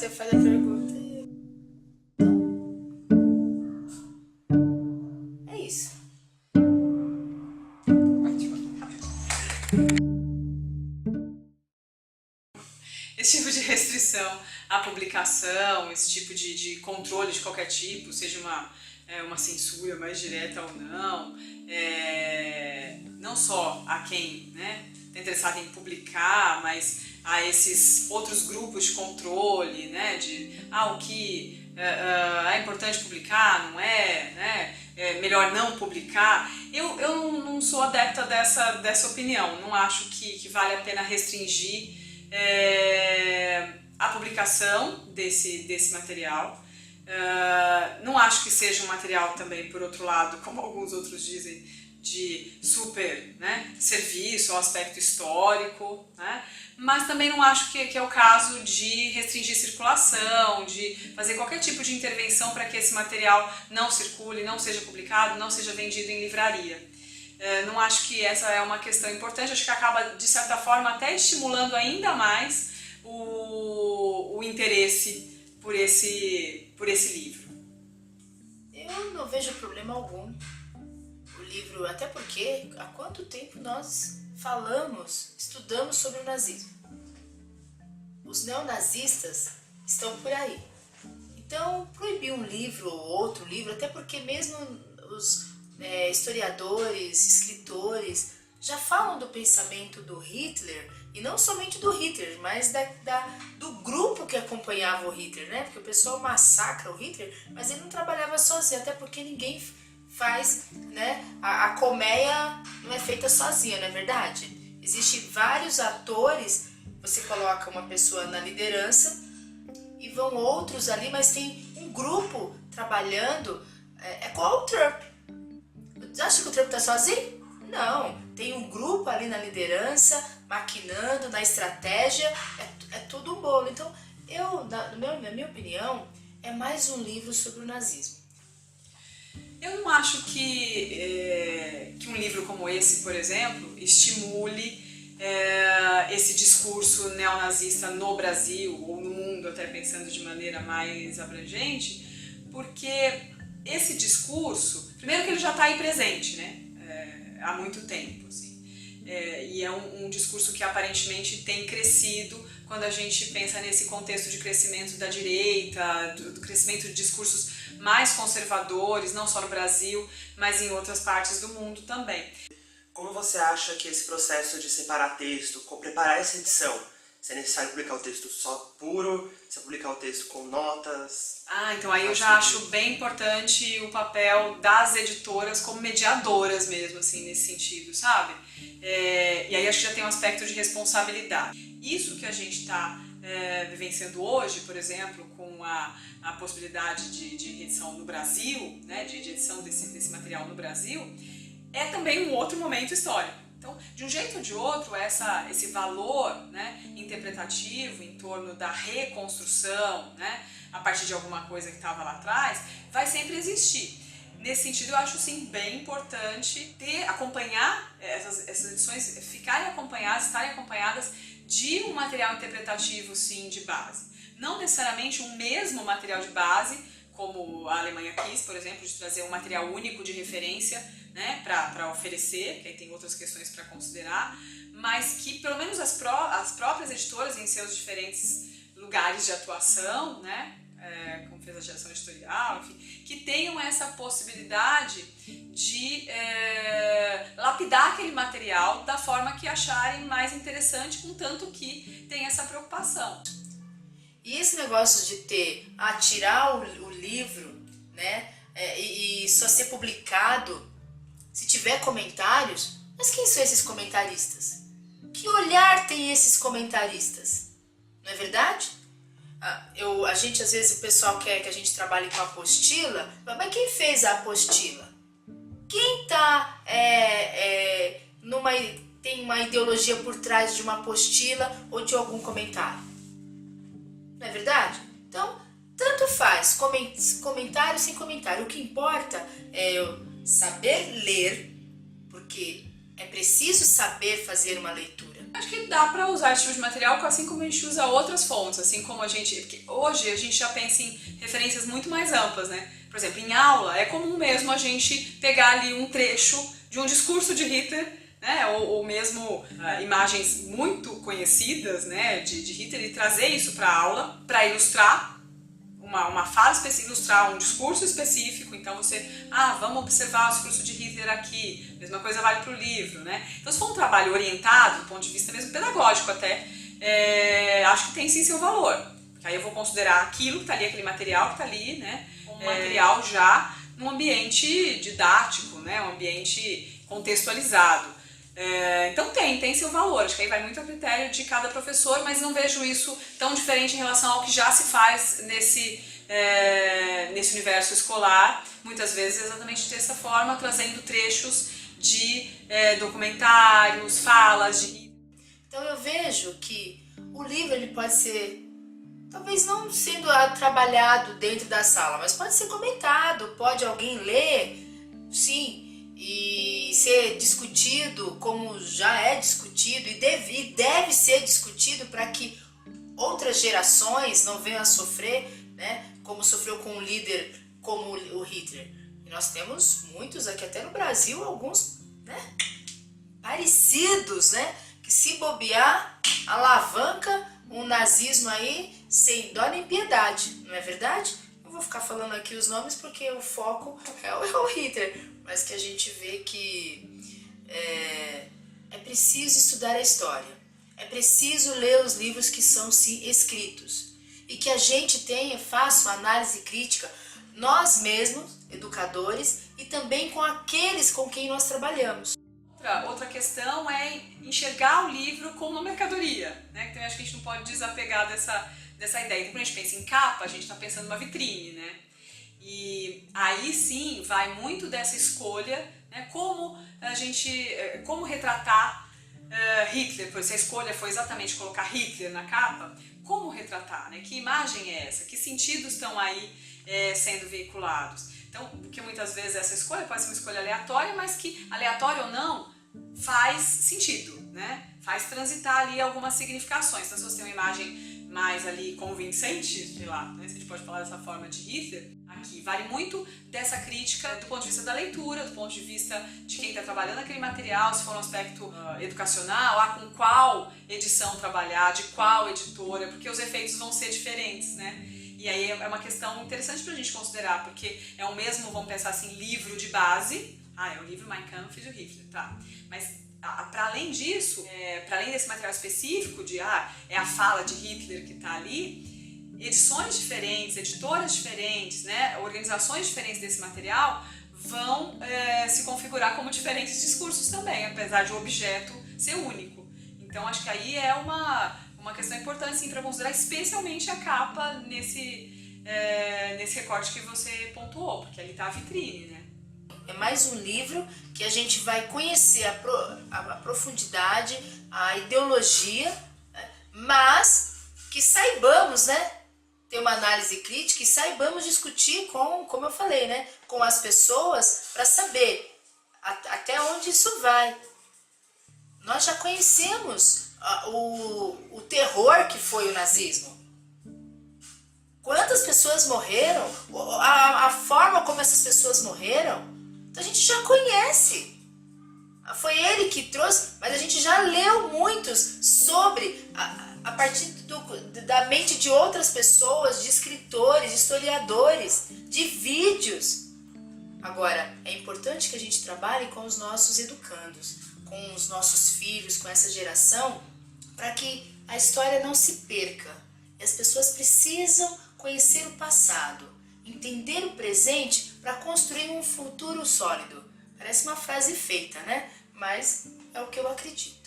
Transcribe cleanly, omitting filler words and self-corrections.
você faz a pergunta. É isso. Esse tipo de restrição à publicação, esse tipo de controle de qualquer tipo, seja uma censura mais direta ou não, não só a quem está interessado em publicar, mas a esses outros grupos de controle, de o que é importante publicar, não é, é melhor não publicar. Eu não sou adepta dessa opinião, não acho que vale a pena restringir a publicação desse material. Não acho que seja um material também, por outro lado, como alguns outros dizem, de super serviço ou aspecto histórico, mas também não acho que é o caso de restringir circulação, de fazer qualquer tipo de intervenção para que esse material não circule, não seja publicado, não seja vendido em livraria. Não acho que essa é uma questão importante, acho que acaba, de certa forma, até estimulando ainda mais o interesse por esse livro. Eu não vejo problema algum. O livro, até porque há quanto tempo nós estudamos sobre o nazismo? Os neonazistas estão por aí. Então, proibir um livro ou outro livro, até porque mesmo os historiadores, escritores, já falam do pensamento do Hitler, e não somente do Hitler, mas do grupo que acompanhava o Hitler, porque o pessoal massacra o Hitler, mas ele não trabalhava sozinho, até porque ninguém faz, a colmeia não é feita sozinha, não é verdade? Existem vários atores, você coloca uma pessoa na liderança e vão outros ali, mas tem um grupo trabalhando, é igual o Trump. Você acha que o Trump está sozinho? Não, tem um grupo ali na liderança, maquinando, na estratégia, é tudo um bolo. Então, na minha opinião, é mais um livro sobre o nazismo. Eu não acho que um livro como esse, por exemplo, estimule esse discurso neonazista no Brasil ou no mundo, até pensando de maneira mais abrangente, porque esse discurso, primeiro que ele já está aí presente, há muito tempo, assim. E é um discurso que aparentemente tem crescido quando a gente pensa nesse contexto de crescimento da direita, do crescimento de discursos mais conservadores, não só no Brasil, mas em outras partes do mundo também. Como você acha que esse processo de separar texto, preparar essa edição, se é necessário publicar o texto só puro, se é publicar o texto com notas? Então aí eu já acho bem importante o papel das editoras como mediadoras mesmo, assim, nesse sentido, sabe? E aí acho que já tem um aspecto de responsabilidade. Isso que a gente está vivenciando hoje, por exemplo, com a possibilidade de reedição no Brasil, de edição desse material no Brasil, é também um outro momento histórico. Então, de um jeito ou de outro, esse valor interpretativo em torno da reconstrução, a partir de alguma coisa que estava lá atrás, vai sempre existir. Nesse sentido, eu acho sim bem importante acompanhar essas edições, ficarem acompanhadas, estarem acompanhadas de um material interpretativo sim de base. Não necessariamente um mesmo material de base, como a Alemanha quis, por exemplo, de trazer um material único de referência para oferecer, que aí tem outras questões para considerar, mas que pelo menos as próprias editoras em seus diferentes lugares de atuação, como fez a direção editorial, enfim, que tenham essa possibilidade de lapidar aquele material da forma que acharem mais interessante, contanto que tem essa preocupação. E esse negócio de tirar o livro, e só ser publicado se tiver comentários, mas quem são esses comentaristas? Que olhar tem esses comentaristas? Não é verdade? A gente, às vezes, o pessoal quer que a gente trabalhe com apostila, mas quem fez a apostila? Quem tem uma ideologia por trás de uma apostila ou de algum comentário? Não é verdade? Então, tanto faz, comentário sem comentário. O que importa é eu saber ler, porque é preciso saber fazer uma leitura. Acho que dá para usar esse tipo de material assim como a gente usa outras fontes, assim como a gente... Porque hoje a gente já pensa em referências muito mais amplas, né? Por exemplo, em aula é comum mesmo a gente pegar ali um trecho de um discurso de Hitler, né? Ou mesmo imagens muito conhecidas, né, de Hitler e trazer isso para a aula, para ilustrar uma fala específica, ilustrar um discurso específico. Então você, vamos observar o discurso de Hitler aqui, mesma coisa vale para o livro, né? Então se for um trabalho orientado, do ponto de vista mesmo pedagógico até, acho que tem sim seu valor. Porque aí eu vou considerar aquilo que está ali, aquele material que está ali, né, um material já num ambiente didático, né, um ambiente contextualizado. Então tem seu valor, acho que aí vai muito a critério de cada professor, mas não vejo isso tão diferente em relação ao que já se faz nesse universo escolar, muitas vezes exatamente dessa forma, trazendo trechos de documentários, falas de... Então eu vejo que o livro ele pode ser, talvez não sendo trabalhado dentro da sala, mas pode ser comentado, pode alguém ler, sim, e ser discutido como já é discutido e deve ser discutido para que outras gerações não venham a sofrer, né, como sofreu com um líder como o Hitler. E nós temos muitos aqui até no Brasil, alguns, né, parecidos, né, que se bobear, alavanca um nazismo aí sem dó nem piedade, não é verdade? Não vou ficar falando aqui os nomes porque o foco é o Hitler, mas que a gente vê que é preciso estudar a história, é preciso ler os livros que são sim escritos e que a gente faça uma análise crítica, nós mesmos, educadores, e também com aqueles com quem nós trabalhamos. Outra questão é enxergar o livro como uma mercadoria, né? Então eu acho que a gente não pode desapegar dessa ideia. Então quando a gente pensa em capa, a gente está pensando numa vitrine, né? E aí sim vai muito dessa escolha, né? Como retratar Hitler, se a escolha foi exatamente colocar Hitler na capa, como retratar, né? Que imagem é essa? Que sentidos estão aí sendo veiculados? Então, porque muitas vezes essa escolha pode ser uma escolha aleatória, mas que, aleatória ou não, faz sentido, né? Faz transitar ali algumas significações. Então, se você tem uma imagem mais ali convincente, sei lá, né, se a gente pode falar dessa forma de Hitler, aqui vale muito dessa crítica do ponto de vista da leitura, do ponto de vista de quem está trabalhando aquele material, se for um aspecto educacional, com qual edição trabalhar, de qual editora, porque os efeitos vão ser diferentes, né? E aí é uma questão interessante para a gente considerar, porque é o mesmo, vamos pensar assim, livro de base, é o livro Mein Kampf do Hitler, tá? Mas para além disso, para além desse material específico de é a fala de Hitler que está ali, edições diferentes, editoras diferentes, né, organizações diferentes desse material vão se configurar como diferentes discursos também, apesar de o objeto ser único. Então acho que aí é uma questão importante sim, para considerar especialmente a capa nesse recorte que você pontuou, porque ali está a vitrine, né? É mais um livro que a gente vai conhecer a profundidade, a ideologia, mas que saibamos, né, ter uma análise crítica e saibamos discutir como eu falei, né, com as pessoas para saber até onde isso vai. Nós já conhecemos o terror que foi o nazismo. Quantas pessoas morreram, a forma como essas pessoas morreram, então a gente já conhece. Foi ele que trouxe, mas a gente já leu muitos sobre, a partir da mente de outras pessoas, de escritores, de historiadores, de vídeos. Agora, é importante que a gente trabalhe com os nossos educandos, com os nossos filhos, com essa geração, para que a história não se perca. E as pessoas precisam conhecer o passado, entender o presente para construir um futuro sólido. Parece uma frase feita, né? Mas é o que eu acredito.